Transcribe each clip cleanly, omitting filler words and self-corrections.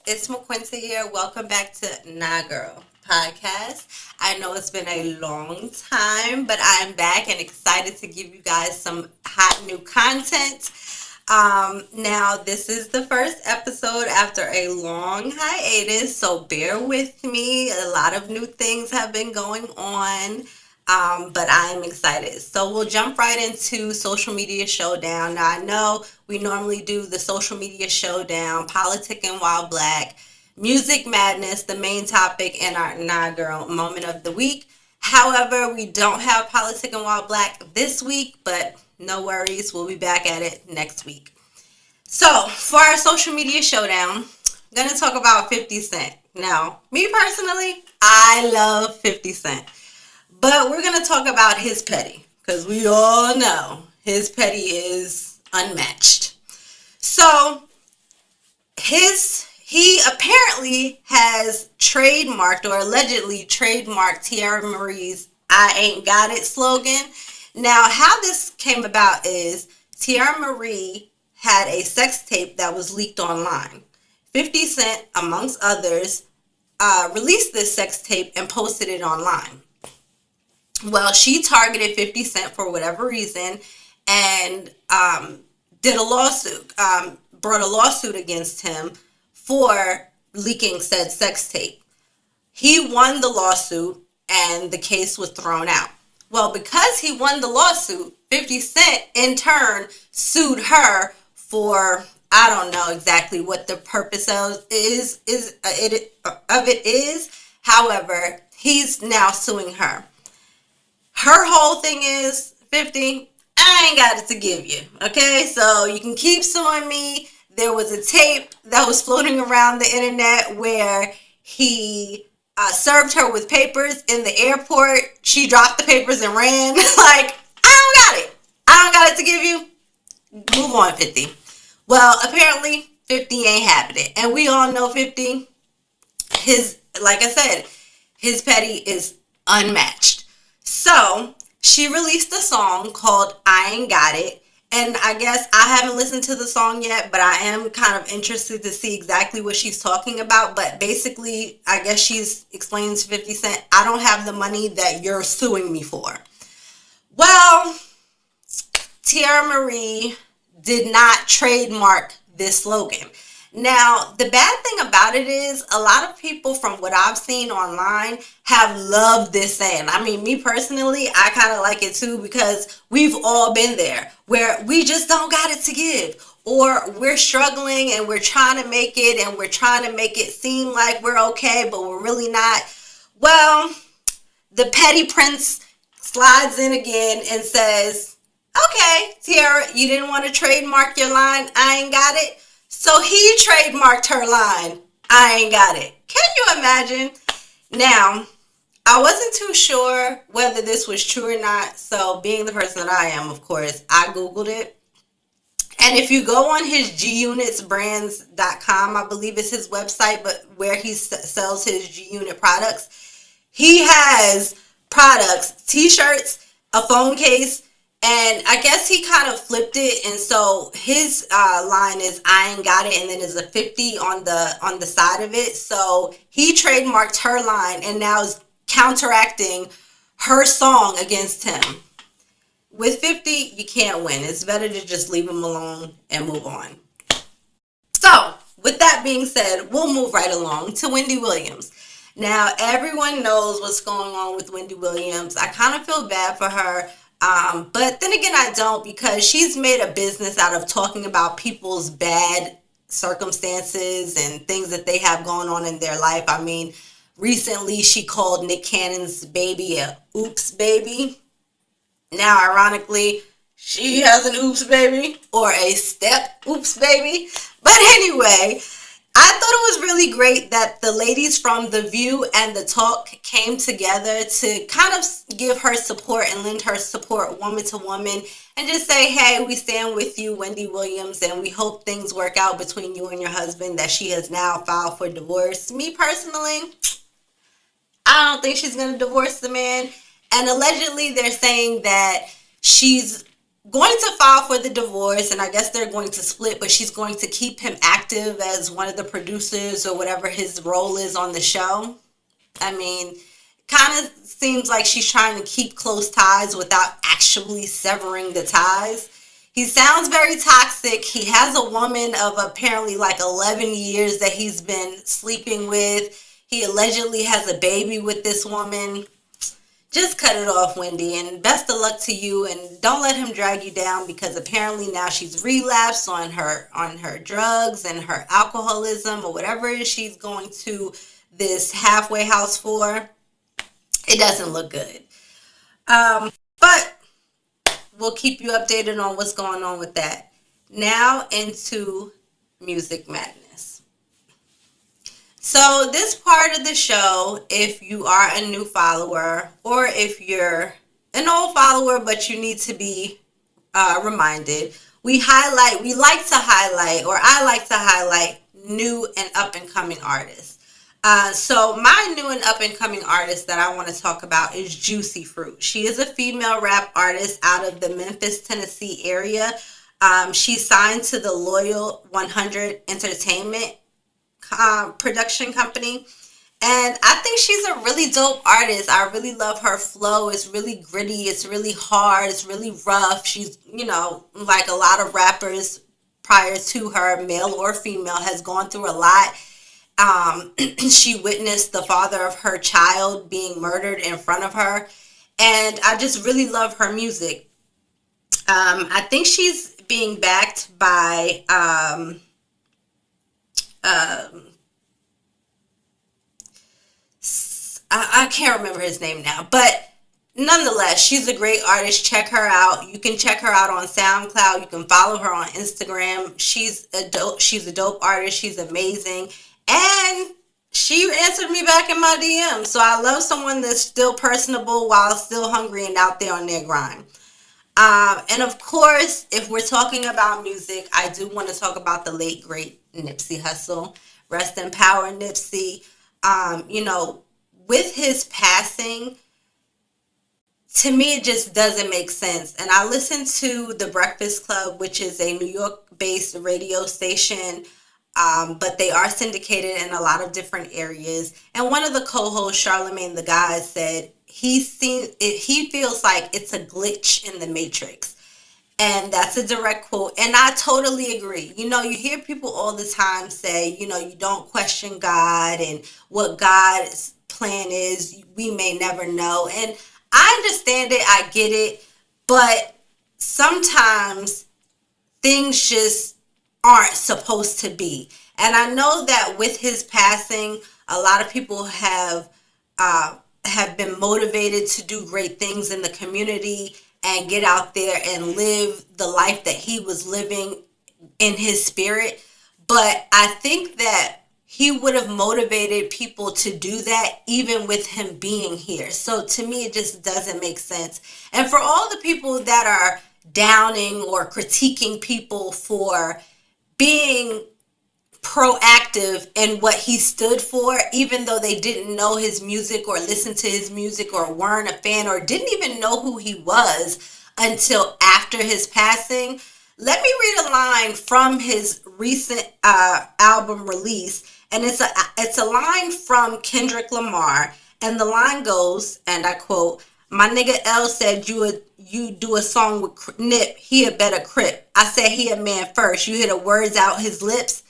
It's McQuincy here. Welcome back to Nah Girl podcast. I know it's been a long time, but I'm back and excited to give you guys some hot new content. Now, this is the first episode after a long hiatus, so bear with me. A lot of new things have been going on, but I'm excited. So we'll jump right into social media showdown. Now, I know we normally do the social media showdown, politicking while black, music madness, the main topic in our Nah Girl moment of the week. However, we don't have politicking while black this week, but no worries. We'll be back at it next week. So, for our social media showdown, I'm going to talk about 50 Cent. Now, me personally, I love 50 Cent. But we're going to talk about his petty because we all know his petty is unmatched. So, he apparently has trademarked or allegedly trademarked Tiara Marie's I Ain't Got It slogan. Now, how this came about is Tiara Marie had a sex tape that was leaked online. 50 Cent, amongst others, released this sex tape and posted it online. Well, she targeted 50 Cent for whatever reason and did a lawsuit, brought a lawsuit against him for leaking said sex tape. He won the lawsuit and the case was thrown out. Well, because he won the lawsuit, 50 Cent in turn sued her for I don't know exactly what the purpose of it is. However, he's now suing her. Her whole thing is 50, I ain't got it to give you. Okay, so you can keep suing me. There was a tape that was floating around the internet where he served her with papers in the airport. She dropped the papers and ran. Like, I don't got it. I don't got it to give you. Move on, 50. Well, apparently 50 ain't having it. And we all know 50, like I said, his petty is unmatched. So she released a song called I Ain't Got It. And I guess I haven't listened to the song yet, but I am kind of interested to see exactly what she's talking about. But basically, I guess she's explaining to 50 Cent, I don't have the money that you're suing me for. Well, Tiara Marie did not trademark this slogan. Now, the bad thing about it is a lot of people from what I've seen online have loved this saying. I mean, me personally, I kind of like it too because we've all been there where we just don't got it to give, or we're struggling and we're trying to make it and we're trying to make it seem like we're okay, but we're really not. Well, the petty prince slides in again and says, okay, Tiara, you didn't want to trademark your line, I ain't got it. So he trademarked her line, I ain't got it. Can you imagine? Now, I wasn't too sure whether this was true or not. So being the person that I am, of course, I Googled it. And if you go on his gunitsbrands.com, I believe is his website, but where he sells his G Unit products, he has products, t-shirts, a phone case, and I guess he kind of flipped it, and so his line is I ain't got it, and then there's a 50 on the side of it. So he trademarked her line and now is counteracting her song against him. With 50, you can't win. It's better to just leave him alone and move on. So, with that being said, we'll move right along to Wendy Williams. Now, everyone knows what's going on with Wendy Williams. I kind of feel bad for her. But then again, I don't, because she's made a business out of talking about people's bad circumstances and things that they have going on in their life. I mean, recently she called Nick Cannon's baby a oops baby. Now, ironically, she has an oops baby or a step oops baby. But anyway, I thought it was really great that the ladies from The View and The Talk came together to kind of give her support and lend her support woman to woman and just say, hey, we stand with you, Wendy Williams, and we hope things work out between you and your husband, that she has now filed for divorce. Me personally, I don't think she's going to divorce the man. And allegedly, they're saying that she's going to file for the divorce, and I guess they're going to split, but she's going to keep him active as one of the producers or whatever his role is on the show. I mean, kind of seems like she's trying to keep close ties without actually severing the ties. He sounds very toxic. He has a woman of apparently like 11 years that he's been sleeping with. He allegedly has a baby with this woman. Just cut it off, Wendy, and best of luck to you, and don't let him drag you down, because apparently now she's relapsed on her drugs and her alcoholism or whatever it is she's going to this halfway house for. It doesn't look good. But we'll keep you updated on what's going on with that. Now into Music Madness. So this part of the show, if you are a new follower or if you're an old follower but you need to be reminded, we like to highlight, or I like to highlight, new and up and coming artists. So my new and up and coming artist that I want to talk about is Juicy Fruit. She is a female rap artist out of the Memphis, Tennessee area. She signed to the Loyal 100 Entertainment production company. And I think she's a really dope artist. I really love her flow. It's really gritty. It's really hard. It's really rough. She's, like a lot of rappers prior to her, male or female, has gone through a lot. She witnessed the father of her child being murdered in front of her. And I just really love her music. I think she's being backed by I can't remember his name now, but nonetheless, she's a great artist. Check her out. You can check her out on SoundCloud. You can follow her on Instagram. She's a dope artist. She's amazing. And she answered me back in my DM. So I love someone that's still personable while still hungry and out there on their grind. And of course, if we're talking about music, I do want to talk about the late, great Nipsey Hussle. Rest in power, Nipsey. With his passing, to me, it just doesn't make sense. And I listen to The Breakfast Club, which is a New York-based radio station, but they are syndicated in a lot of different areas. And one of the co-hosts, Charlemagne the God, said he feels like it's a glitch in the Matrix. And that's a direct quote. And I totally agree. You hear people all the time say, you don't question God and what God's plan is. We may never know. And I understand it. I get it. But sometimes things just aren't supposed to be. And I know that with his passing, a lot of people have been motivated to do great things in the community and get out there and live the life that he was living in his spirit. But I think that he would have motivated people to do that even with him being here. So to me, it just doesn't make sense. And for all the people that are downing or critiquing people for being proactive in what he stood for, even though they didn't know his music or listen to his music or weren't a fan or didn't even know who he was until after his passing. Let me read a line from his recent album release, and it's a line from Kendrick Lamar, and the line goes, and I quote, "My nigga L said you do a song with Nip, he a better Crip. I said he a man first. You hear the words out his lips."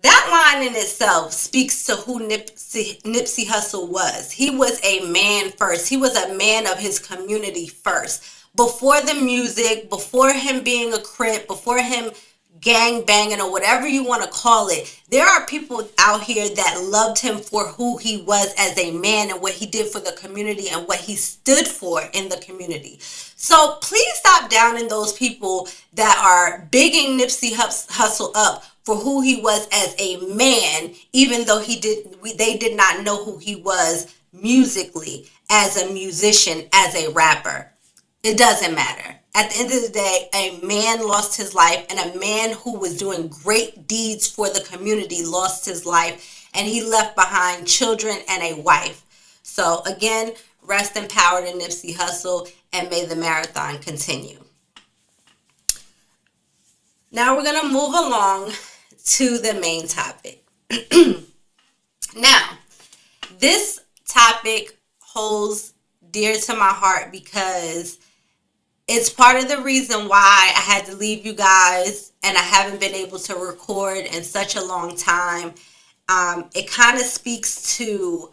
That line in itself speaks to who Nipsey Hussle was. He was a man first. He was a man of his community first. Before the music, before him being a Crip, before him gang banging or whatever you want to call it, there are people out here that loved him for who he was as a man and what he did for the community and what he stood for in the community. So please stop downing those people that are bigging Nipsey Hussle up for who he was as a man, even though they did not know who he was musically, as a musician, as a rapper. It doesn't matter. At the end of the day, a man lost his life, and a man who was doing great deeds for the community lost his life, and he left behind children and a wife. So again, rest in power to Nipsey Hussle, and may the marathon continue. Now we're going to move along to the main topic. Now, this topic holds dear to my heart because it's part of the reason why I had to leave you guys and I haven't been able to record in such a long time. It kind of speaks to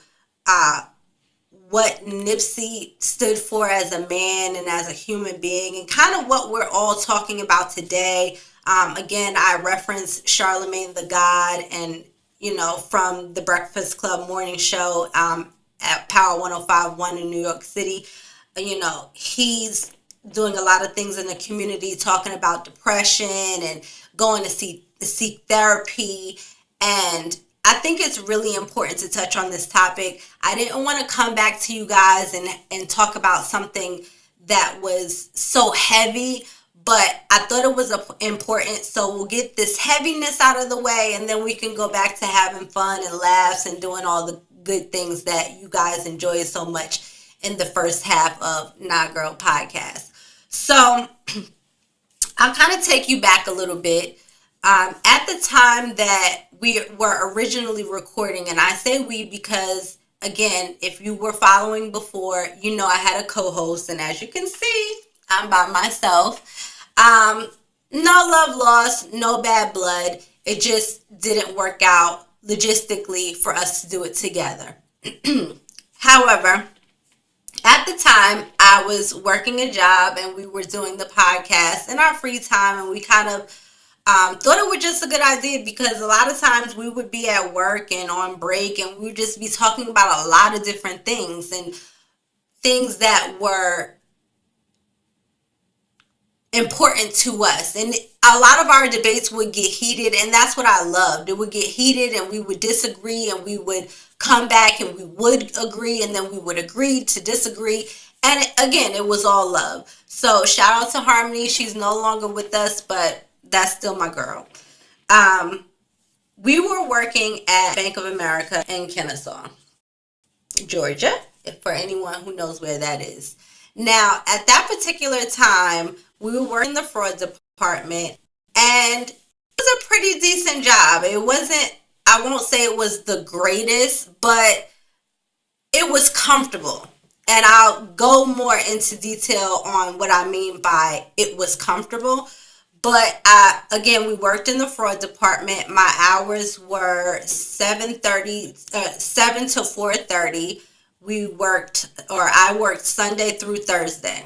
what Nipsey stood for as a man and as a human being, and kind of what we're all talking about today. Again, I reference Charlemagne the God, and from the Breakfast Club morning show at Power 105.1 in New York City. He's doing a lot of things in the community, talking about depression and going to seek therapy. And I think it's really important to touch on this topic. I didn't want to come back to you guys and talk about something that was so heavy, but I thought it was important. So we'll get this heaviness out of the way, and then we can go back to having fun and laughs and doing all the good things that you guys enjoy so much in the first half of Nah Girl podcast. So I'll kind of take you back a little bit. At the time that we were originally recording, and I say we because, again, if you were following before, I had a co-host, and as you can see, I'm by myself. No love lost, no bad blood. It just didn't work out logistically for us to do it together. However, at the time, I was working a job and we were doing the podcast in our free time, and we kind of thought it was just a good idea because a lot of times we would be at work and on break, and we would just be talking about a lot of different things and things that were important to us. And a lot of our debates would get heated, and that's what I loved. It would get heated and we would disagree, and we would come back and we would agree, and then we would agree to disagree. And again, it was all love. So shout out to Harmony. She's no longer with us, but that's still my girl. We were working at Bank of America in Kennesaw, Georgia, for anyone who knows where that is. Now, at that particular time, we were working in the fraud department, and it was a pretty decent job. It wasn't, I won't say it was the greatest, but it was comfortable. And I'll go more into detail on what I mean by it was comfortable. But again, we worked in the fraud department. My hours were 7 to 4:30. I worked Sunday through Thursday.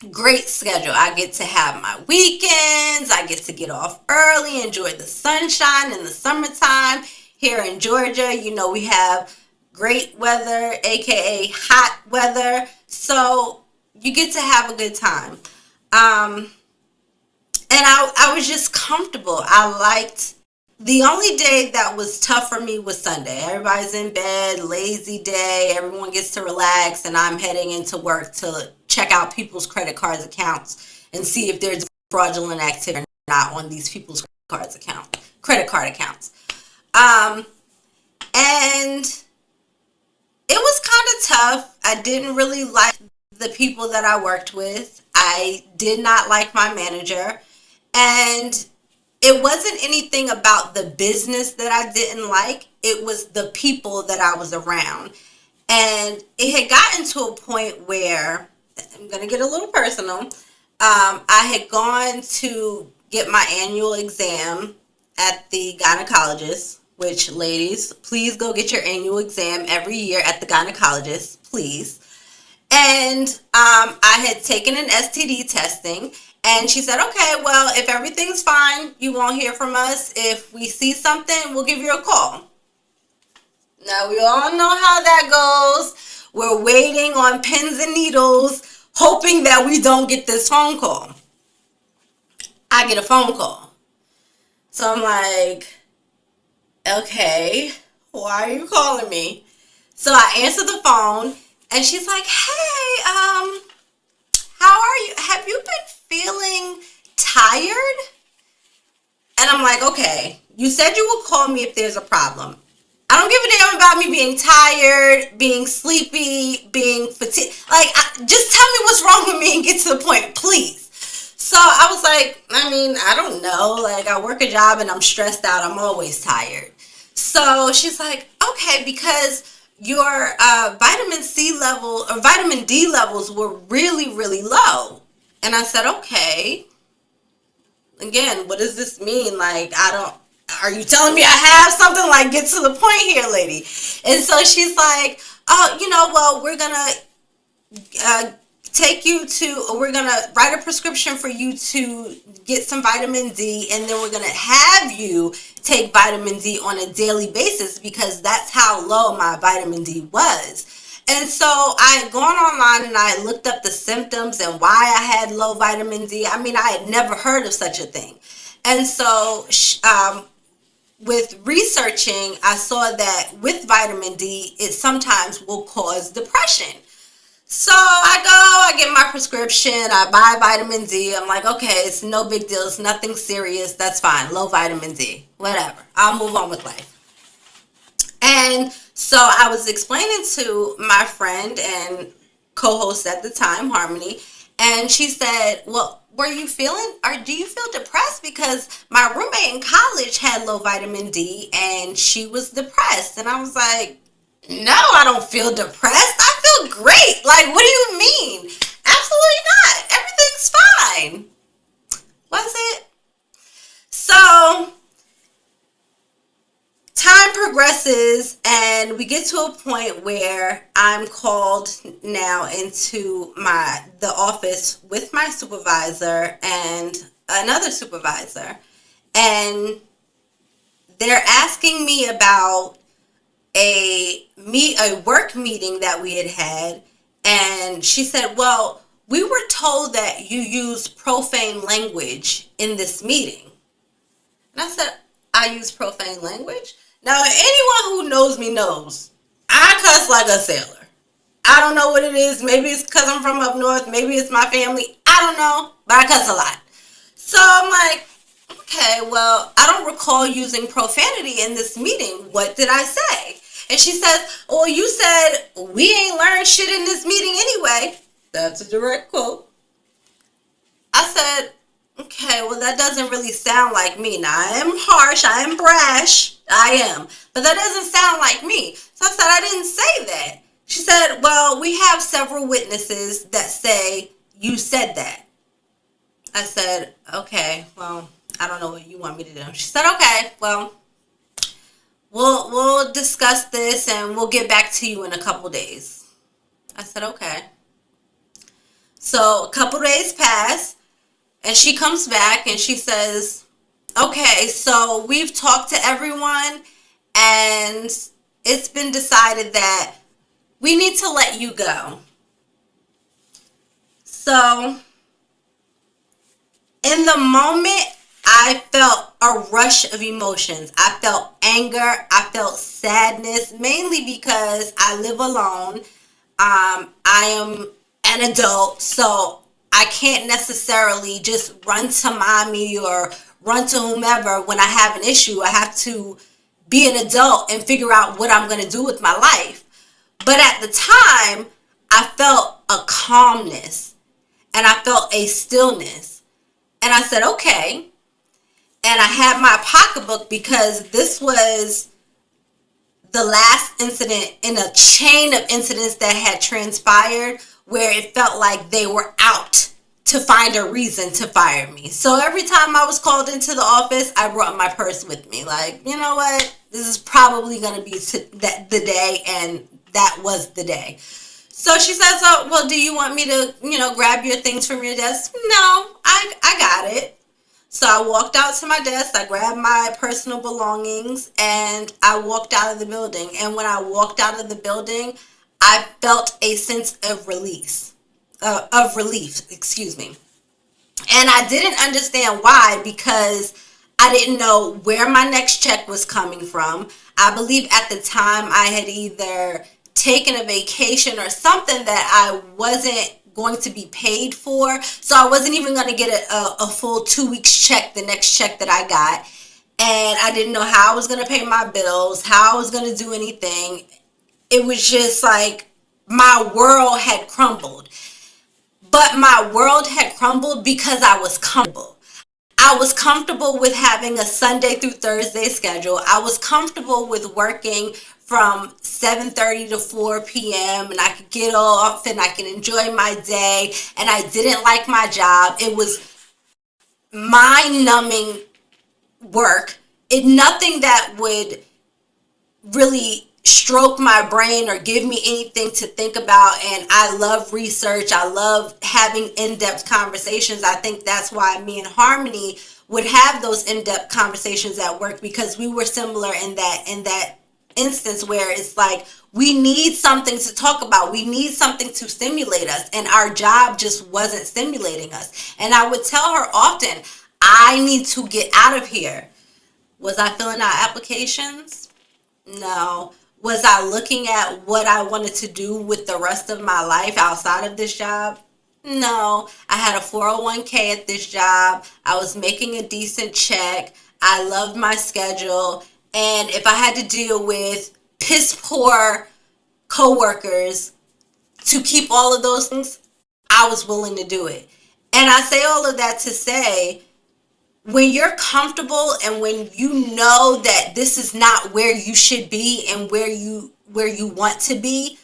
Great schedule. I get to have my weekends. I get to get off early, enjoy the sunshine in the summertime. Here in Georgia, we have great weather, aka hot weather. So you get to have a good time. And I was just comfortable. The only day that was tough for me was Sunday. Everybody's in bed, lazy day, everyone gets to relax, and I'm heading into work to check out people's credit cards accounts and see if there's fraudulent activity or not on these people's credit card accounts. And it was kind of tough. I didn't really like the people that I worked with. I did not like my manager. And it wasn't anything about the business that I didn't like. It was the people that I was around. And it had gotten to a point where, I'm going to get a little personal, I had gone to get my annual exam at the gynecologist, which, ladies, please go get your annual exam every year at the gynecologist, please. And I had taken an STD testing. And she said, okay, well, if everything's fine, you won't hear from us. If we see something, we'll give you a call. Now, we all know how that goes. We're waiting on pins and needles, hoping that we don't get this phone call. I get a phone call. So I'm like, okay, why are you calling me? So I answer the phone, and she's like, hey, how are you? Have you been feeling tired? And I'm like, okay, you said you would call me if there's a problem. I don't give a damn about me being tired, being sleepy, being fatigued. Just tell me what's wrong with me and get to the point, please. So I was like, I mean, I don't know. Like, I work a job and I'm stressed out. I'm always tired. So she's like, okay, because your vitamin C level or vitamin D levels were really, really low. And I said, okay, again, what does this mean? Like, I don't, are you telling me I have something? Like, get to the point here, lady. And so she's like, oh, well, we're going to uh, take you to, we're going to write a prescription for you to get some vitamin D, and then we're going to have you take vitamin D on a daily basis because that's how low my vitamin D was. And so I had gone online and I looked up the symptoms and why I had low vitamin D. I mean, I had never heard of such a thing. And so with researching, I saw that with vitamin D, it sometimes will cause depression. So I get my prescription, I buy vitamin D. I'm like, okay, it's no big deal. It's nothing serious. That's fine. Low vitamin D. Whatever. I'll move on with life. And so I was explaining to my friend and co-host at the time, Harmony, and she said, well, were you feeling, or do you feel depressed? Because my roommate in college had low vitamin D and she was depressed. And I was like, no, I don't feel depressed. I feel great. Like, what do you mean? Absolutely not. Everything's fine. Was it? So time progresses and we get to a point where I'm called now into the office with my supervisor and another supervisor, and they're asking me about a work meeting that we had, and she said, well, we were told that you use profane language in this meeting. And I said, I use profane language? Now, anyone who knows me knows I cuss like a sailor. I don't know what it is. Maybe it's because I'm from up north. Maybe it's my family. I don't know, but I cuss a lot. So I'm like, okay, well, I don't recall using profanity in this meeting. What did I say? And she says, well, you said we ain't learned shit in this meeting anyway. That's a direct quote. I said, okay, well, that doesn't really sound like me. Now, I am harsh. I am brash. I am. But that doesn't sound like me. So I said, I didn't say that. She said, well, we have several witnesses that say you said that. I said, okay, well, I don't know what you want me to do. She said, okay, well, we'll discuss this and we'll get back to you in a couple days. I said, okay. So a couple days pass. And she comes back and she says, okay, so we've talked to everyone and it's been decided that we need to let you go. So in the moment, I felt a rush of emotions. I felt anger. I felt sadness, mainly because I live alone. I am an adult, so I can't necessarily just run to mommy or run to whomever when I have an issue. I have to be an adult and figure out what I'm going to do with my life. But at the time, I felt a calmness and I felt a stillness. And I said, okay. And I had my pocketbook because this was the last incident in a chain of incidents that had transpired where it felt like they were out to find a reason to fire me. So every time I was called into the office, I brought my purse with me. Like, you know what? This is probably going to be the day, and that was the day. So she says, oh, well, do you want me to, grab your things from your desk? No, I got it. So I walked out to my desk, I grabbed my personal belongings, and I walked out of the building. And when I walked out of the building, I felt a sense of relief, excuse me. And I didn't understand why, because I didn't know where my next check was coming from. I believe at the time I had either taken a vacation or something that I wasn't going to be paid for. So I wasn't even going to get a full 2 weeks check, the next check that I got. And I didn't know how I was going to pay my bills, how I was going to do anything. It was just like my world had crumbled. but my world had crumbled because I was comfortable. I was comfortable with having a Sunday through Thursday schedule. I was comfortable with working from 7:30 to 4 p.m. and I could get off and I can enjoy my day, and I didn't like my job. It was mind-numbing work. Nothing that would really stroke my brain or give me anything to think about. And I love research. I love having in-depth conversations. I think that's why me and Harmony would have those in-depth conversations at work, because we were similar in that instance where it's like we need something to talk about. We need something to stimulate us, and our job just wasn't stimulating us. And I would tell her often, I need to get out of here. Was I filling out applications? No. Was I looking at what I wanted to do with the rest of my life outside of this job? No. I had a 401k at this job. I was making a decent check. I loved my schedule. And if I had to deal with piss poor coworkers to keep all of those things, I was willing to do it. And I say all of that to say, when you're comfortable and when you know that this is not where you should be and where you want to be,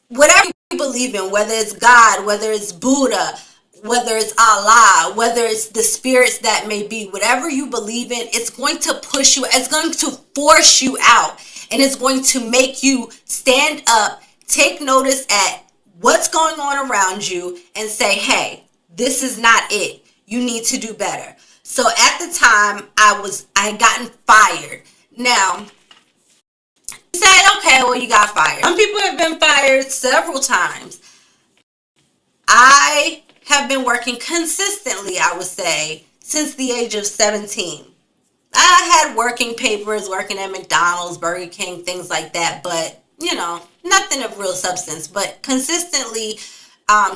whatever you believe in, whether it's God, whether it's Buddha, whether it's Allah, whether it's the spirits that may be, whatever you believe in, it's going to push you, it's going to force you out, and it's going to make you stand up, take notice at what's going on around you, and say, hey, this is not it. You need to do better. So at the time, I had gotten fired. Now, you say, okay, well, you got fired. Some people have been fired several times. I have been working consistently, I would say, since the age of 17. I had working papers, working at McDonald's, Burger King, things like that, but, nothing of real substance. But consistently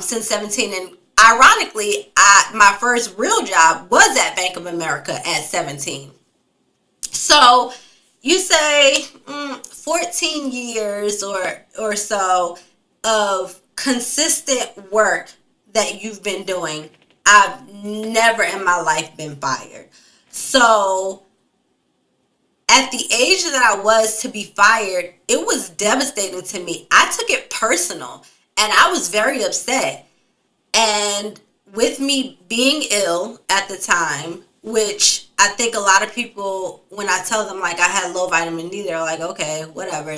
since 17, and ironically, my first real job was at Bank of America at 17. So you say 14 years or so of consistent work that you've been doing. I've never in my life been fired. So at the age that I was to be fired, it was devastating to me. I took it personal and I was very upset. And with me being ill at the time, which I think a lot of people, when I tell them like I had low vitamin D, they're like, okay, whatever.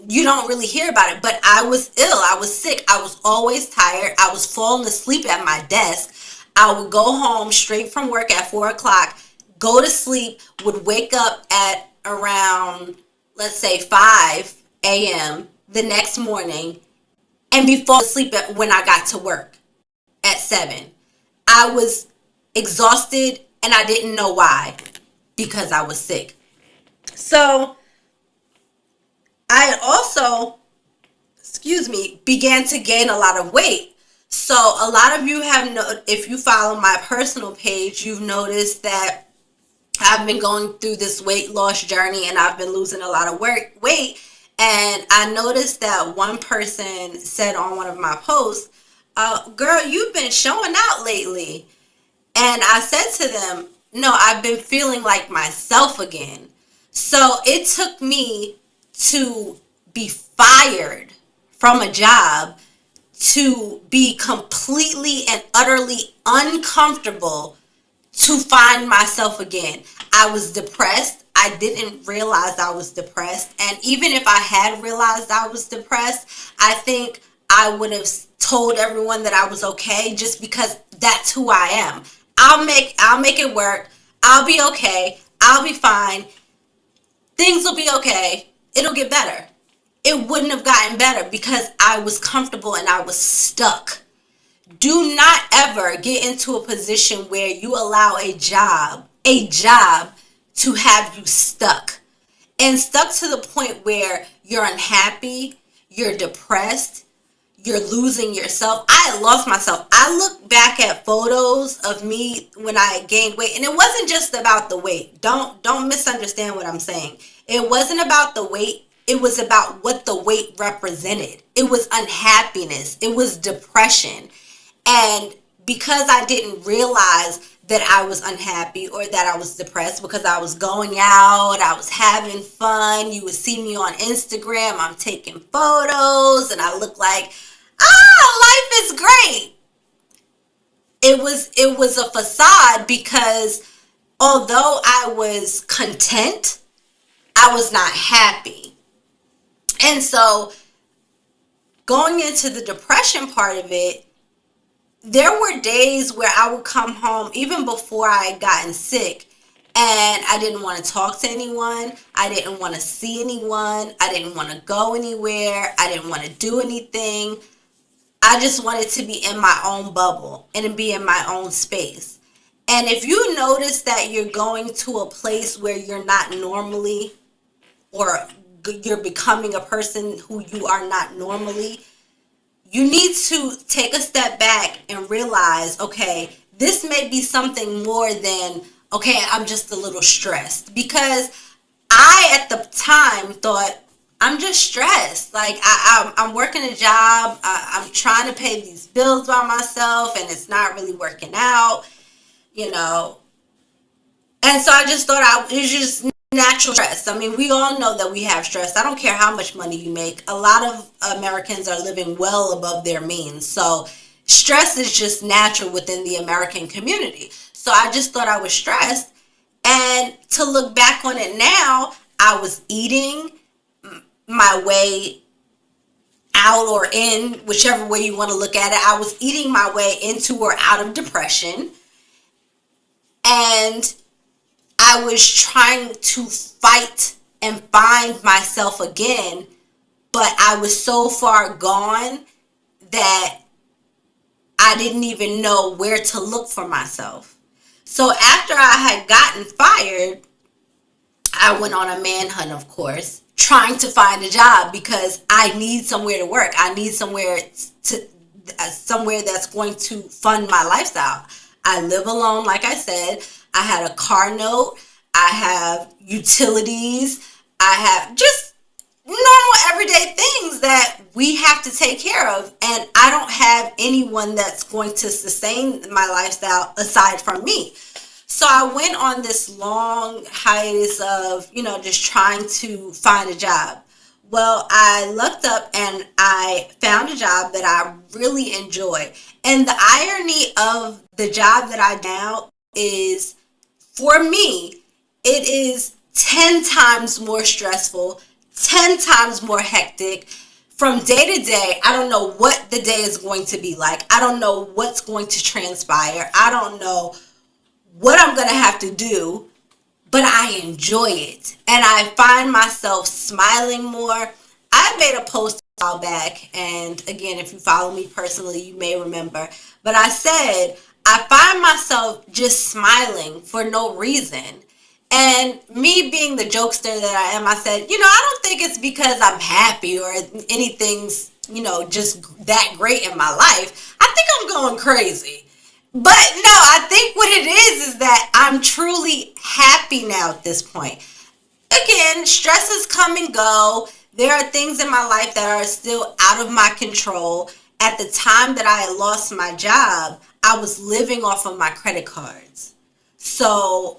You don't really hear about it. But I was ill. I was sick. I was always tired. I was falling asleep at my desk. I would go home straight from work at 4 o'clock, go to sleep, would wake up at around, let's say, 5 a.m. the next morning, and be falling asleep when I got to work at 7. I was exhausted and I didn't know why, because I was sick. So I also, began to gain a lot of weight. So a lot of you if you follow my personal page, you've noticed that I've been going through this weight loss journey and I've been losing a lot of weight. And I noticed that one person said on one of my posts, girl, you've been showing out lately. And I said to them, no, I've been feeling like myself again. So it took me to be fired from a job to be completely and utterly uncomfortable to find myself again. I was depressed. I didn't realize I was depressed. And even if I had realized I was depressed, I think I would have told everyone that I was okay, just because that's who I am. I'll make it work. I'll be okay. I'll be fine. Things will be okay. It'll get better. It wouldn't have gotten better because I was comfortable and I was stuck. Do not ever get into a position where you allow a job to have you stuck. And stuck to the point where you're unhappy, you're depressed, you're losing yourself. I had lost myself. I look back at photos of me when I gained weight, and it wasn't just about the weight. Don't misunderstand what I'm saying. It wasn't about the weight. It was about what the weight represented. It was unhappiness. It was depression. And because I didn't realize that I was unhappy or that I was depressed, because I was going out, I was having fun. You would see me on Instagram, I'm taking photos, and I look like, life is great. It was a facade, because although I was content, I was not happy. And so going into the depression part of it, there were days where I would come home even before I had gotten sick, and I didn't want to talk to anyone. I didn't want to see anyone. I didn't want to go anywhere. I didn't want to do anything. I just wanted to be in my own bubble and be in my own space. And if you notice that you're going to a place where you're not normally, or you're becoming a person who you are not normally, you need to take a step back and realize, okay, this may be something more than, okay, I'm just a little stressed. Because I, at the time, thought, I'm just stressed. Like, I'm working a job, I'm trying to pay these bills by myself, and it's not really working out, you know. And so I just thought it was just natural stress. I mean, we all know that we have stress. I don't care how much money you make. A lot of Americans are living well above their means. So stress is just natural within the American community. So I just thought I was stressed. And to look back on it now, I was eating my way out or in, whichever way you want to look at it. I was eating my way into or out of depression. And I was trying to fight and find myself again, but I was so far gone that I didn't even know where to look for myself. So after I had gotten fired, I went on a manhunt, of course, trying to find a job, because I need somewhere to work. I need somewhere that's going to fund my lifestyle. I live alone, like I said. I had a car note. I have utilities. I have just normal everyday things that we have to take care of. And I don't have anyone that's going to sustain my lifestyle aside from me. So I went on this long hiatus of, just trying to find a job. Well, I looked up and I found a job that I really enjoy. And the irony of the job that I now is, for me, it is 10 times more stressful, 10 times more hectic. From day to day, I don't know what the day is going to be like. I don't know what's going to transpire. I don't know what I'm going to have to do, but I enjoy it. And I find myself smiling more. I made a post a while back, and again, if you follow me personally, you may remember, but I said, I find myself just smiling for no reason. And me being the jokester that I am, I said, I don't think it's because I'm happy or anything's, just that great in my life. I think I'm going crazy. But no, I think what it is that I'm truly happy now at this point. Again, stresses come and go. There are things in my life that are still out of my control. At the time that I had lost my job, I was living off of my credit cards. So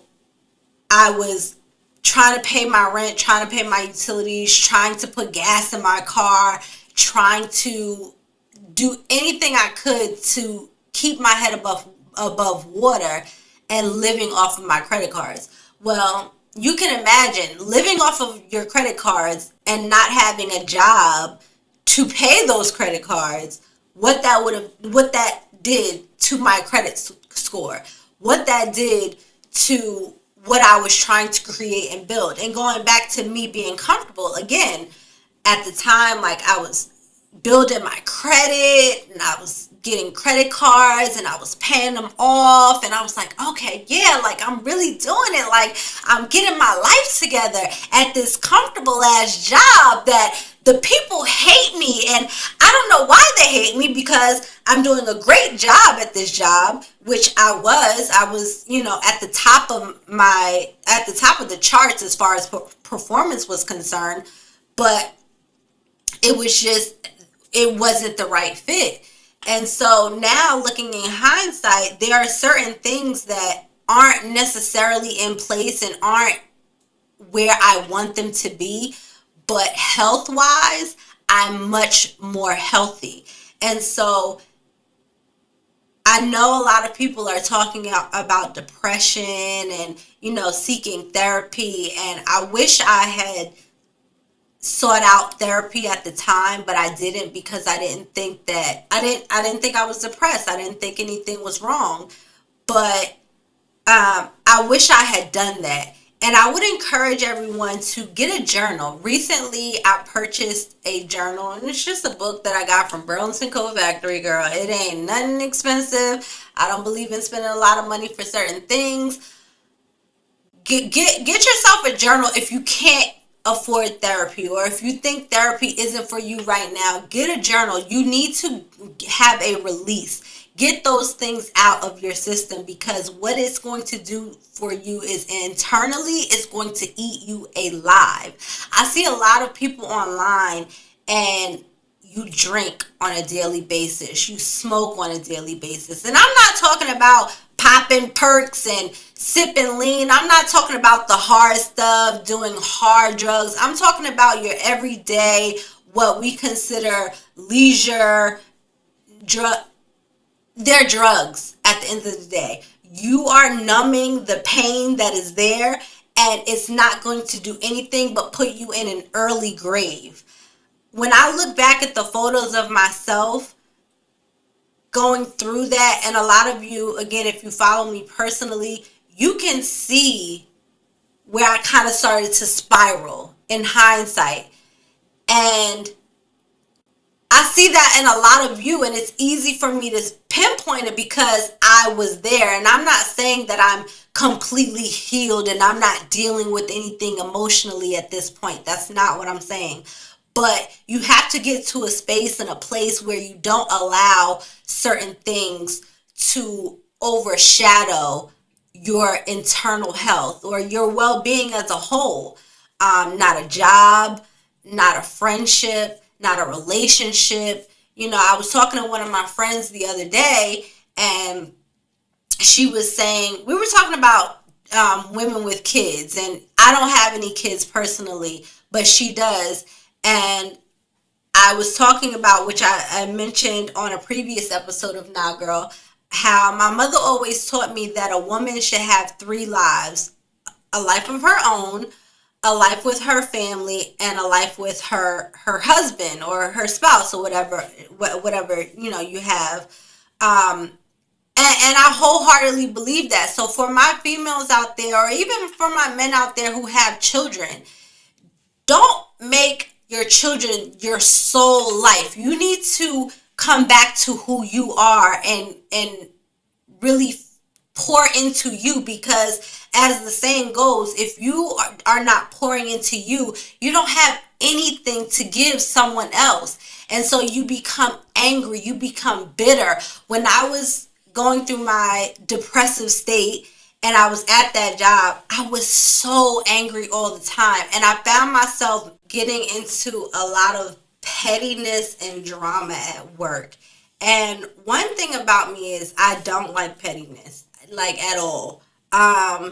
I was trying to pay my rent, trying to pay my utilities, trying to put gas in my car, trying to do anything I could to keep my head above water, and living off of my credit cards. Well, you can imagine living off of your credit cards and not having a job to pay those credit cards, what that did to my credit score, what that did to what I was trying to create and build. And going back to me being comfortable again, at the time, like, I was building my credit and I was getting credit cards and I was paying them off, and I was like, okay, yeah, like, I'm really doing it. Like, I'm getting my life together at this comfortable ass job that the people hate me, and I don't know why they hate me, because I'm doing a great job at this job, which I was, at the top of the charts as far as performance was concerned, but it wasn't the right fit. And so now looking in hindsight, there are certain things that aren't necessarily in place and aren't where I want them to be, but health wise, I'm much more healthy. And so I know a lot of people are talking about depression and, seeking therapy. And I wish I had sought out therapy at the time, but I didn't because I didn't think I was depressed. I didn't think anything was wrong. But I wish I had done that. And I would encourage everyone to get a journal. Recently, I purchased a journal, and it's just a book that I got from Burlington Coat Factory, girl. It ain't nothing expensive. I don't believe in spending a lot of money for certain things. Get yourself a journal if you can't afford therapy, or if you think therapy isn't for you right now. Get a journal. You need to have a release. Get those things out of your system, because what it's going to do for you is internally it's going to eat you alive. I see a lot of people online, and you drink on a daily basis, you smoke on a daily basis. And I'm not talking about popping perks and sipping lean. I'm not talking about the hard stuff, doing hard drugs. I'm talking about your everyday, what we consider leisure drug. They're drugs at the end of the day. You are numbing the pain that is there, and it's not going to do anything but put you in an early grave. When I look back at the photos of myself going through that, and a lot of you, again, if you follow me personally, you can see where I kind of started to spiral in hindsight. And I see that in a lot of you, and it's easy for me to pinpoint it because I was there. And I'm not saying that I'm completely healed and I'm not dealing with anything emotionally at this point. That's not what I'm saying. But you have to get to a space and a place where you don't allow certain things to overshadow your internal health or your well-being as a whole. Not a job, not a friendship, not a relationship. I was talking to one of my friends the other day, and she was saying, we were talking about women with kids, and I don't have any kids personally, but she does. And I was talking about, which I mentioned on a previous episode of Now Girl, how my mother always taught me that a woman should have three lives: a life of her own, a life with her family, and a life with her husband or her spouse, or whatever you have. And I wholeheartedly believe that. So for my females out there, or even for my men out there who have children, don't make your children your sole life. You need to come back to who you are, and really pour into you, because as the saying goes, if you are not pouring into you, you don't have anything to give someone else. And so you become angry, you become bitter. When I was going through my depressive state and I was at that job, I was so angry all the time. And I found myself getting into a lot of pettiness and drama at work. And one thing about me is I don't like pettiness, like at all. I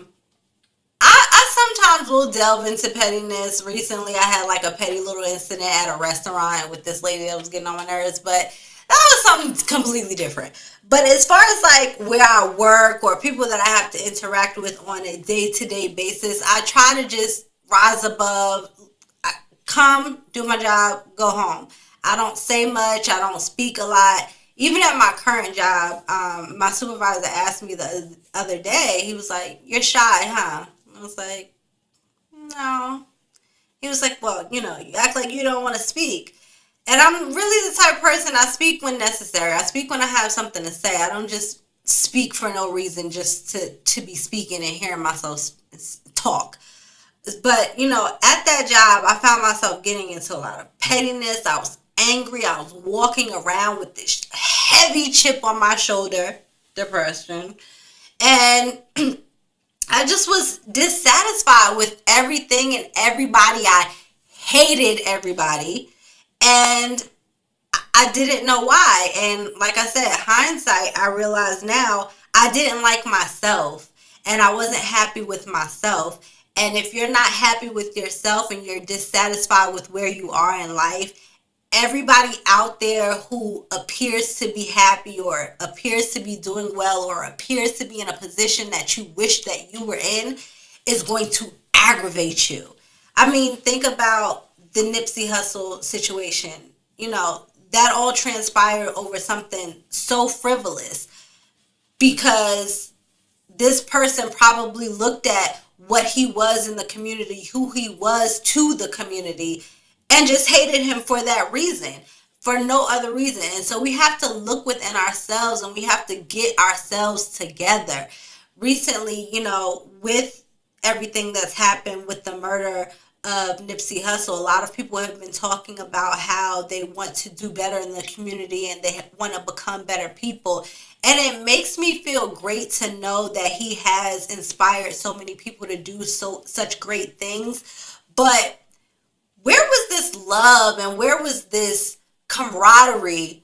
sometimes will delve into pettiness. Recently, I had like a petty little incident at a restaurant with this lady that was getting on my nerves, but that was something completely different. But as far as like where I work or people that I have to interact with on a day to day basis, I try to just rise above, come, do my job, go home. I don't say much, I don't speak a lot. Even at my current job, my supervisor asked me the other day, he was like, "You're shy, huh?" I was like, "No." He was like, "Well, you act like you don't want to speak." And I'm really the type of person, I speak when necessary. I speak when I have something to say. I don't just speak for no reason, just to be speaking and hearing myself talk. But, at that job, I found myself getting into a lot of pettiness. I was angry. I was walking around with this heavy chip on my shoulder, depression. And I just was dissatisfied with everything and everybody. I hated everybody. And I didn't know why. And like I said, hindsight, I realize now I didn't like myself and I wasn't happy with myself. And if you're not happy with yourself and you're dissatisfied with where you are in life, everybody out there who appears to be happy or appears to be doing well or appears to be in a position that you wish that you were in is going to aggravate you. I mean, think about the Nipsey Hussle situation. You know, that all transpired over something so frivolous because this person probably looked at what he was in the community, who he was to the community, and just hated him for that reason, for no other reason. And so we have to look within ourselves and we have to get ourselves together. Recently, you know, with everything that's happened with the murder of Nipsey Hussle, a lot of people have been talking about how they want to do better in the community and they want to become better people. And it makes me feel great to know that he has inspired so many people to do such great things. But where was this love and where was this camaraderie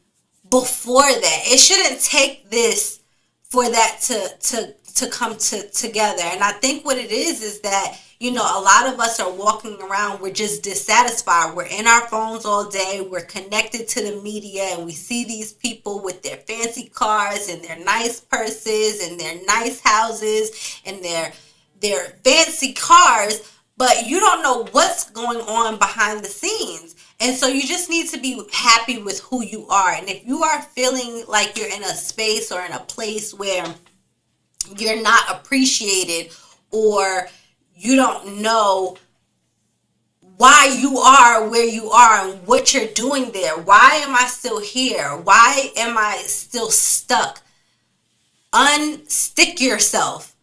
before that? It shouldn't take this for that to come together. And I think what it is that, you know, a lot of us are walking around, we're just dissatisfied. We're in our phones all day. We're connected to the media and we see these people with their fancy cars and their nice purses and their nice houses and their fancy cars, but you don't know what's going on behind the scenes. And so you just need to be happy with who you are. And if you are feeling like you're in a space or in a place where you're not appreciated or you don't know why you are where you are and what you're doing there, why am I still here? Why am I still stuck? Unstick yourself.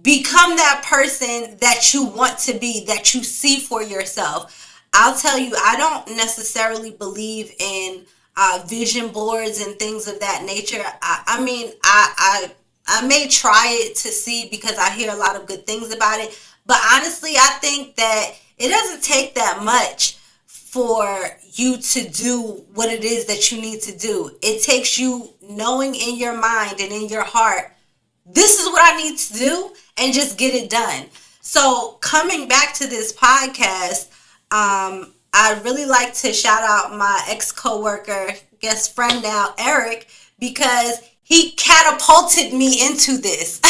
Become that person that you want to be, that you see for yourself. I'll tell you, I don't necessarily believe in vision boards and things of that nature. I mean, I may try it to see because I hear a lot of good things about it. But honestly, I think that it doesn't take that much for you to do what it is that you need to do. It takes you knowing in your mind and in your heart, this is what I need to do, and just get it done. So coming back to this podcast, I'd really like to shout out my ex-coworker, guest friend now, Eric, because he catapulted me into this.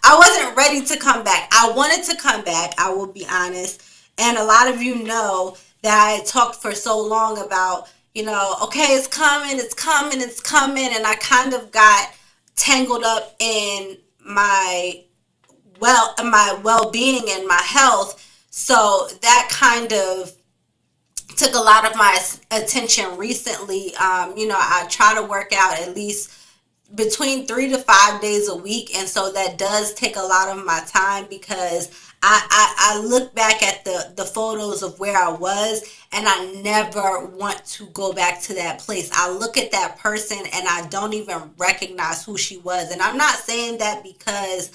I wasn't ready to come back. I wanted to come back, I will be honest. And a lot of you know that I talked for so long about, you know, okay, it's coming, it's coming, it's coming. And I kind of got tangled up in my well-being and my health. So that kind of took a lot of my attention recently. You know, I try to work out at least between 3 to 5 days a week. And so that does take a lot of my time because I look back at the photos of where I was and I never want to go back to that place. I look at that person and I don't even recognize who she was. And I'm not saying that because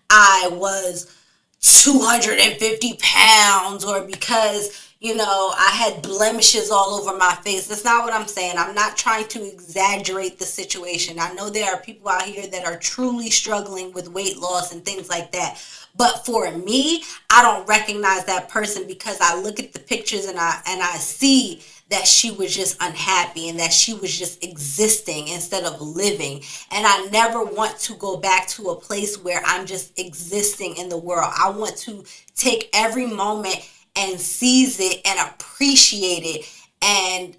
I was 250 pounds or because, you know, I had blemishes all over my face. That's not what I'm saying. I'm not trying to exaggerate the situation. I know there are people out here that are truly struggling with weight loss and things like that. But for me, I don't recognize that person because I look at the pictures and I see that she was just unhappy and that she was just existing instead of living. And I never want to go back to a place where I'm just existing in the world. I want to take every moment and seize it and appreciate it and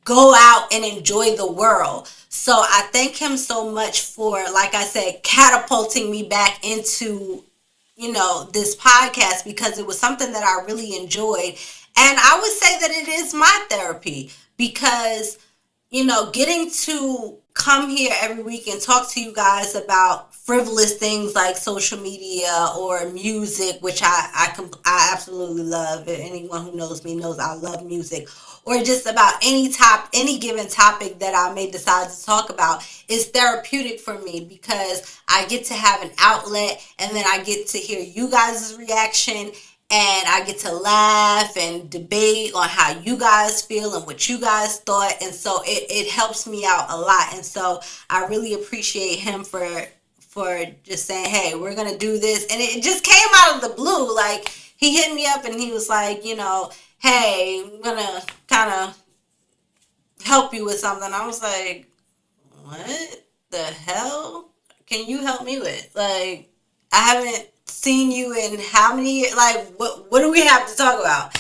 go out and enjoy the world. So I thank him so much for, like I said, catapulting me back into, you know, this podcast because it was something that I really enjoyed. And I would say that it is my therapy because, you know, getting to come here every week and talk to you guys about frivolous things like social media or music, which I absolutely love. Anyone who knows me knows I love music. Or just about any given topic that I may decide to talk about is therapeutic for me because I get to have an outlet and then I get to hear you guys' reaction and I get to laugh and debate on how you guys feel and what you guys thought. And so it helps me out a lot. And so I really appreciate him for just saying, hey, we're gonna do this. And it just came out of the blue. Like, he hit me up and he was like, hey, I'm gonna kind of help you with something. I was like, what the hell can you help me with? Like, I haven't seen you in how many years? Like, what do we have to talk about?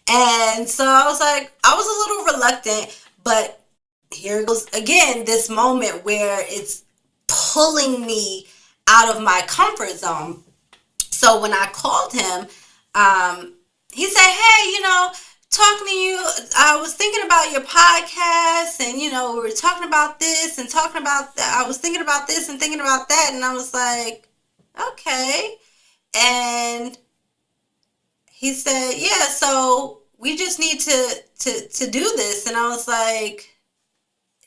And so I was like, I was a little reluctant, but here goes again this moment where it's pulling me out of my comfort zone. So when I called him, he said, hey, talking to you, I was thinking about your podcast, and we were talking about this and talking about that. I was thinking about this and thinking about that, and I was like, okay. And he said, yeah, so we just need to do this. And I was like,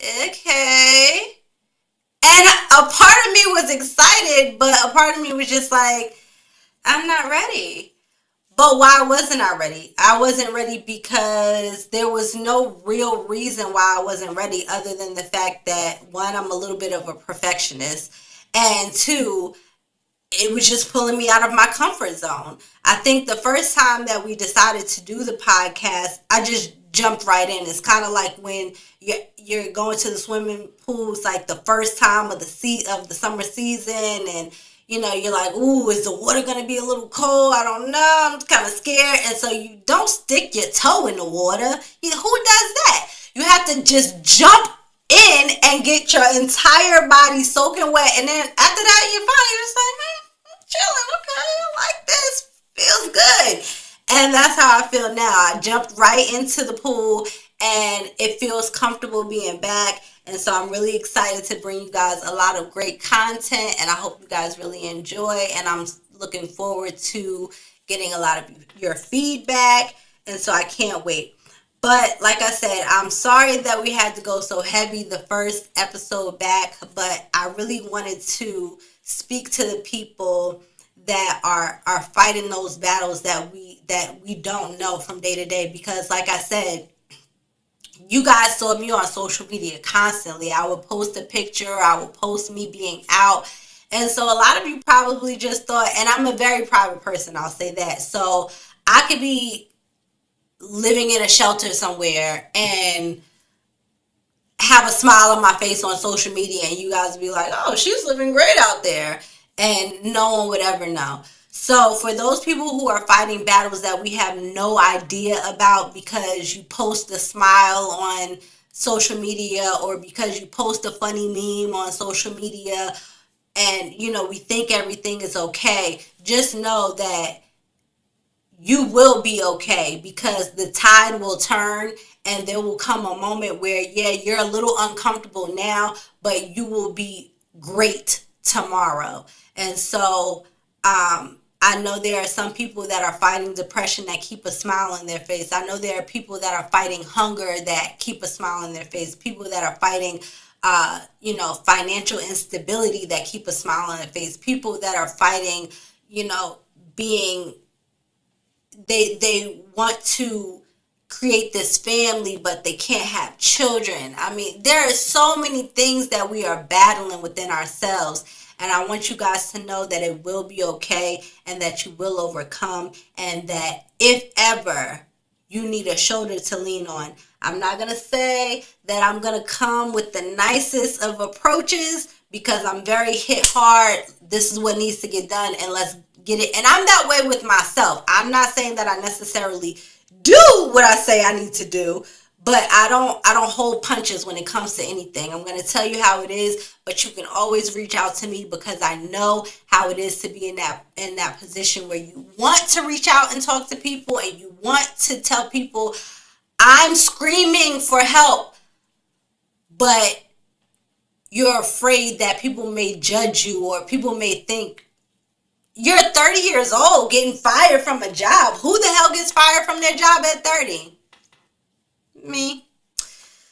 okay. And a part of me was excited, but a part of me was just like, I'm not ready. But why wasn't I ready? I wasn't ready because there was no real reason why I wasn't ready other than the fact that, one, I'm a little bit of a perfectionist, and two, it was just pulling me out of my comfort zone. I think the first time that we decided to do the podcast, I just jumped right in. It's kind of like when you're going to the swimming pools, like the first time of the summer season, and you're like, ooh, is the water gonna be a little cold? I don't know. I'm kind of scared, and so you don't stick your toe in the water. Who does that? You have to just jump in and get your entire body soaking wet, and then after that, you're fine. You're just like, man, I'm chilling. Okay, I like this. Feels good. And that's how I feel now. I jumped right into the pool, and it feels comfortable being back. And so I'm really excited to bring you guys a lot of great content, and I hope you guys really enjoy. And I'm looking forward to getting a lot of your feedback, and so I can't wait. But like I said, I'm sorry that we had to go so heavy the first episode back, but I really wanted to speak to the people that are fighting those battles that we don't know from day to day, because like I said, you guys saw me on social media constantly. I would post a picture, I would post me being out. And so a lot of you probably just thought, and I'm a very private person, I'll say that. So I could be living in a shelter somewhere and have a smile on my face on social media, and you guys would be like, oh, she's living great out there. And no one would ever know. So for those people who are fighting battles that we have no idea about because you post a smile on social media, or because you post a funny meme on social media, and we think everything is okay, just know that you will be okay, because the tide will turn, and there will come a moment where, yeah, you're a little uncomfortable now, but you will be great tomorrow. And so I know there are some people that are fighting depression that keep a smile on their face. I know there are people that are fighting hunger that keep a smile on their face. People that are fighting financial instability that keep a smile on their face. People that are fighting, being they want to create this family, but they can't have children. I mean, there are so many things that we are battling within ourselves. And I want you guys to know that it will be okay, and that you will overcome, and that if ever you need a shoulder to lean on, I'm not going to say that I'm going to come with the nicest of approaches, because I'm very hit hard. This is what needs to get done, and let's get it. And I'm that way with myself. I'm not saying that I necessarily do what I say I need to do, but I don't hold punches when it comes to anything. I'm going to tell you how it is, but you can always reach out to me, because I know how it is to be in that position where you want to reach out and talk to people, and you want to tell people, I'm screaming for help, but you're afraid that people may judge you, or people may think you're 30 years old getting fired from a job. Who the hell gets fired from their job at 30? Me.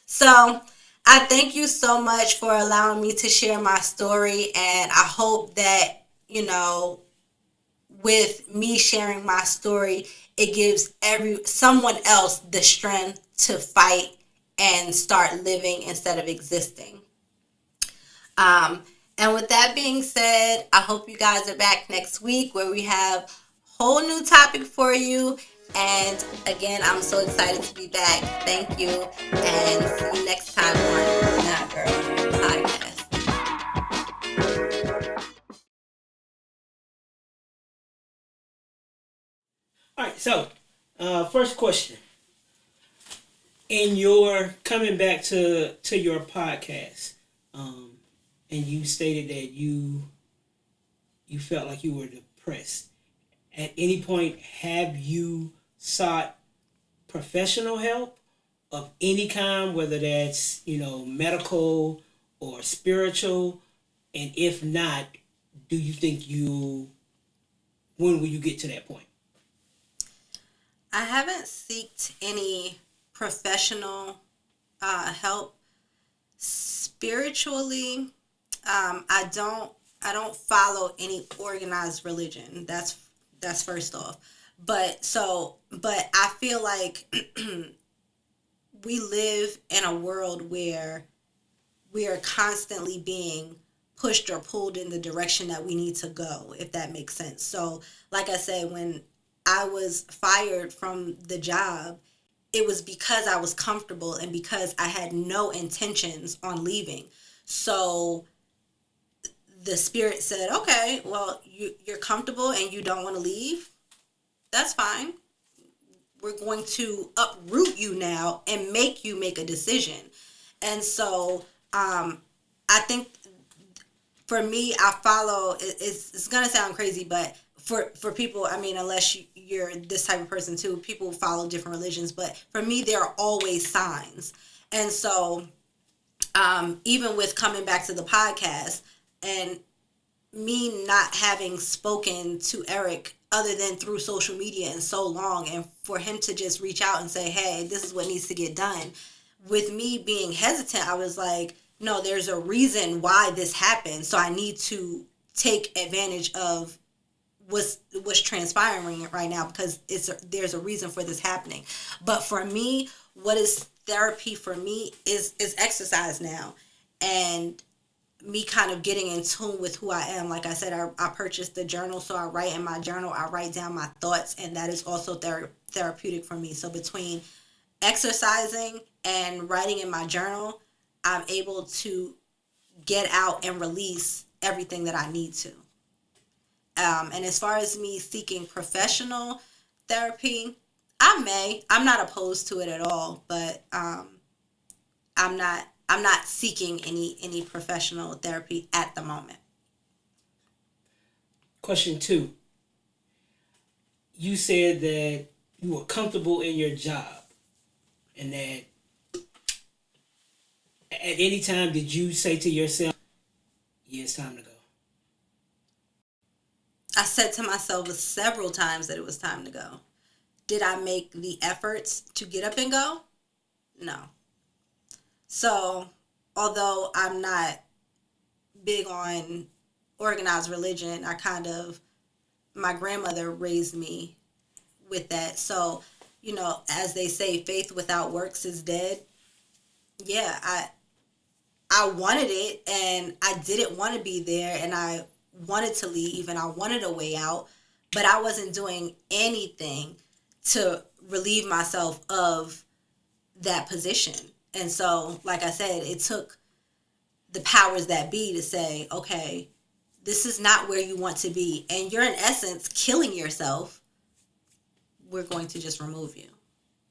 So I thank you so much for allowing me to share my story, and I hope that with me sharing my story, it gives someone else the strength to fight and start living instead of existing. Um, and with that being said, I hope you guys are back next week where we have a whole new topic for you. And again, I'm so excited to be back. Thank you. And see you next time on Nah Girl Podcast. All right, so first question. In your coming back to your podcast, and you stated that you felt like you were depressed. At any point, have you sought professional help of any kind, whether that's medical or spiritual? And if not, do you think when will you get to that point? I haven't sought any professional help. Spiritually, I don't follow any organized religion. That's first off. But I feel like we live in a world where we are constantly being pushed or pulled in the direction that we need to go, if that makes sense. So, like I said, when I was fired from the job, it was because I was comfortable and because I had no intentions on leaving. So the spirit said, okay, well, you're comfortable and you don't want to leave. That's fine. We're going to uproot you now and make you make a decision. And so I think for me, I follow, it's going to sound crazy, but for people, I mean, unless you're this type of person too, people follow different religions. But for me, there are always signs. And so even with coming back to the podcast and me not having spoken to Eric other than through social media in so long, and for him to just reach out and say, hey, this is what needs to get done, with me being hesitant, I was like, no, there's a reason why this happened, so I need to take advantage of what's transpiring right now, because there's a reason for this happening. But for me, what is therapy for me is exercise now, and me kind of getting in tune with who I am. Like I said, I purchased the journal, so I write in my journal. I write down my thoughts, and that is also therapeutic for me. So between exercising and writing in my journal, I'm able to get out and release everything that I need to. And as far as me seeking professional therapy, I'm not opposed to it at all, but I'm not seeking any professional therapy at the moment. Question 2. You said that you were comfortable in your job, and that at any time did you say to yourself, yeah, it's time to go? I said to myself several times that it was time to go. Did I make the efforts to get up and go? No. So, although I'm not big on organized religion, my grandmother raised me with that. So, as they say, faith without works is dead. Yeah, I wanted it, and I didn't want to be there, and I wanted to leave, and I wanted a way out, but I wasn't doing anything to relieve myself of that position. And so, like I said, it took the powers that be to say, okay, this is not where you want to be, and you're in essence killing yourself. We're going to just remove you.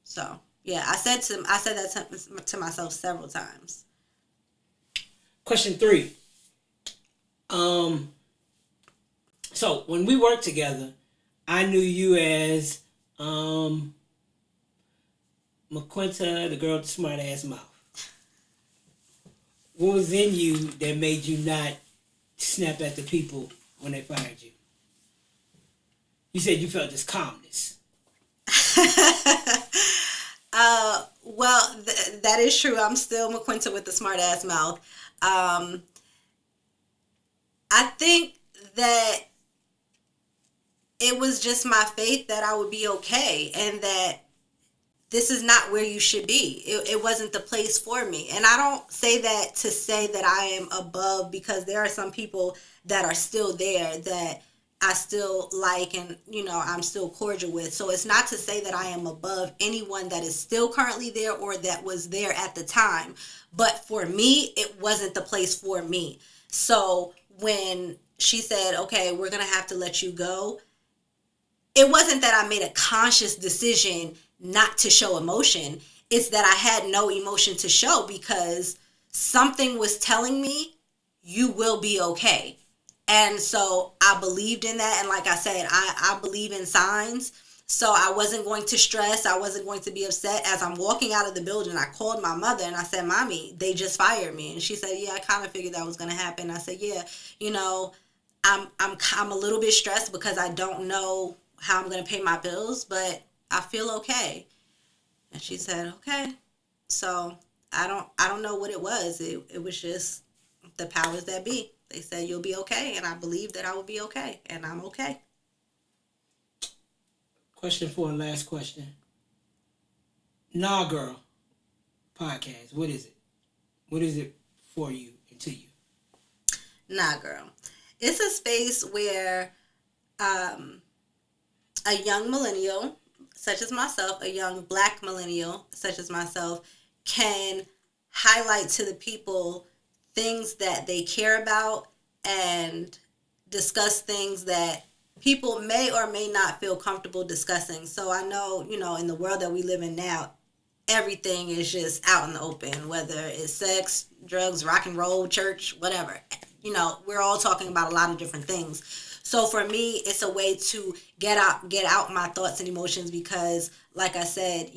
So, yeah, I said that to myself several times. Question 3. So when we worked together, I knew you as McQuinta, the girl with the smart ass mouth. What was in you that made you not snap at the people when they fired you? You said you felt this calmness. Well, that is true. I'm still McQuinta with the smart ass mouth. I think that it was just my faith that I would be okay and that this is not where you should be. It wasn't the place for me. And I don't say that to say that I am above, because there are some people that are still there that I still like and, I'm still cordial with. So it's not to say that I am above anyone that is still currently there or that was there at the time. But for me, it wasn't the place for me. So when she said, okay, we're going to have to let you go, it wasn't that I made a conscious decision not to show emotion. It's that I had no emotion to show because something was telling me you will be okay. And so I believed in that. And like I said, I believe in signs. So I wasn't going to stress. I wasn't going to be upset. As I'm walking out of the building, I called my mother and I said, Mommy, they just fired me. And she said, yeah, I kind of figured that was going to happen. I said, yeah, I'm a little bit stressed because I don't know how I'm going to pay my bills, but I feel okay. And she said, okay. So I don't know what it was. It was just the powers that be. They said you'll be okay, and I believe that I will be okay, and I'm okay. Question for a last question. Nah Girl podcast. What is it? What is it for you and to you? Nah Girl. It's a space where a young millennial such as myself, a young Black millennial such as myself, can highlight to the people things that they care about and discuss things that people may or may not feel comfortable discussing. So I know, in the world that we live in now, everything is just out in the open, whether it's sex, drugs, rock and roll, church, whatever. We're all talking about a lot of different things. So for me, it's a way to get out my thoughts and emotions because, like I said,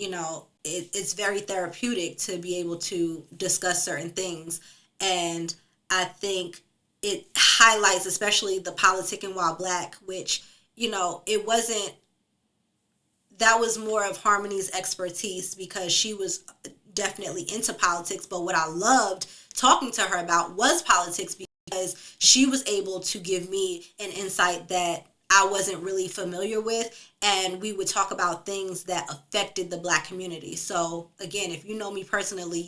it's very therapeutic to be able to discuss certain things. And I think it highlights, especially the politicking while Black, which, it wasn't, that was more of Harmony's expertise because she was definitely into politics. But what I loved talking to her about was politics because she was able to give me an insight that I wasn't really familiar with. And we would talk about things that affected the Black community. So again, if you know me personally,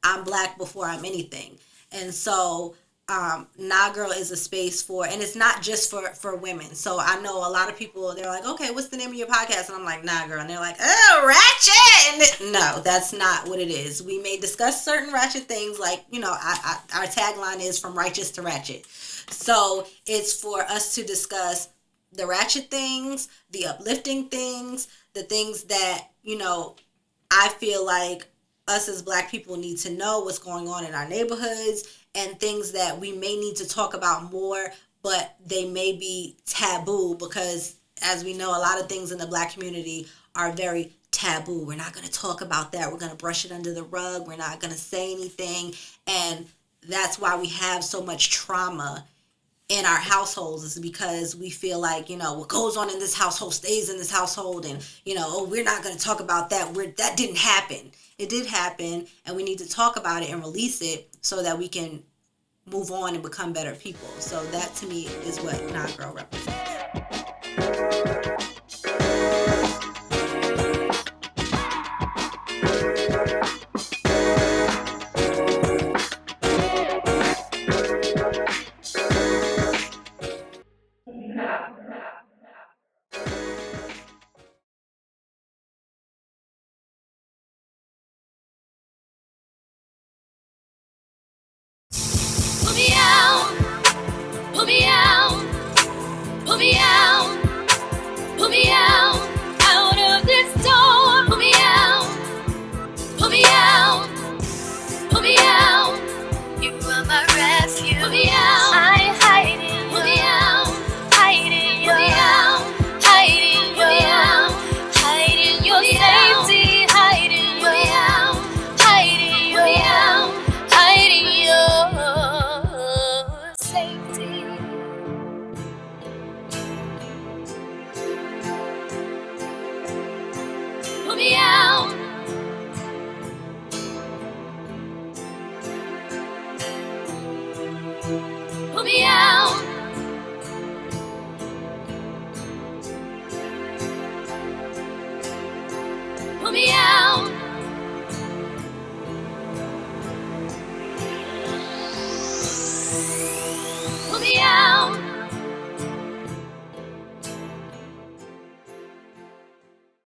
I'm Black before I'm anything. And so Nah Girl is a space for, and it's not just for women. So I know a lot of people, they're like, okay, what's the name of your podcast? And I'm like, Nah Girl. And they're like, oh, ratchet. And no, that's not what it is. We may discuss certain ratchet things like, our tagline is from righteous to ratchet. So it's for us to discuss the ratchet things, the uplifting things, the things that, I feel like us as Black people need to know what's going on in our neighborhoods and things that we may need to talk about more, but they may be taboo because, as we know, a lot of things in the Black community are very taboo. We're not going to talk about that. We're going to brush it under the rug. We're not going to say anything. And that's why we have so much trauma in our households, is because we feel like, what goes on in this household stays in this household. And, we're not going to talk about that. That didn't happen. It did happen, and we need to talk about it and release it so that we can move on and become better people. So that, to me, is what Nah Girl represents. Put me out, put me out, put me out.